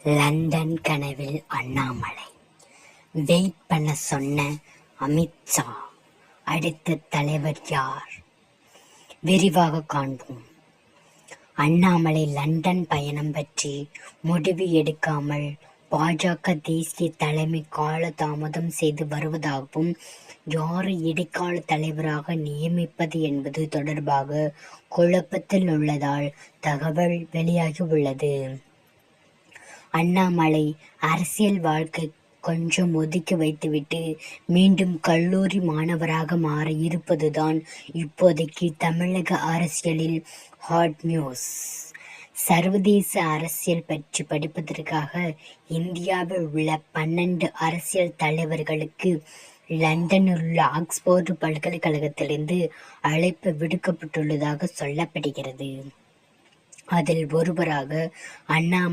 London கனவில் Annamalai wait பண்ண சொன்ன அமித்ஷா அடுத்த தலைவர் யார்? விரிவாக காண்போம். அண்ணாமலை லண்டன் பயணம் பற்றி முடிவு எடுக்காமல் பாஜக தேசிய தலைமை காலதாமதம் செய்து வருவதாகவும், யாரை இடைக்கால தலைவராக நியமிப்பது என்பது தொடர்பாக குழப்பத்தில் உள்ளதால் தகவல் வெளியாகியுள்ளது. அண்ணாமலை அரசியல் வாழ்க்கை கொஞ்சம் ஒதுக்கி வைத்துவிட்டு மீண்டும் கல்லூரி மாணவராக மாற இருப்பதுதான் இப்போதைக்கு தமிழக அரசியலில் ஹாட் நியூஸ். சர்வதேச அரசியல் பற்றி படிப்பதற்காக இந்தியாவில் உள்ள 12 அரசியல் தலைவர்களுக்கு லண்டனில் உள்ள ஆக்ஸ்போர்டு பல்கலைக்கழகத்திலிருந்து அழைப்பு விடுக்கப்பட்டுள்ளதாக சொல்லப்படுகிறது. அதில் ஒருவராக அண்ணாமலை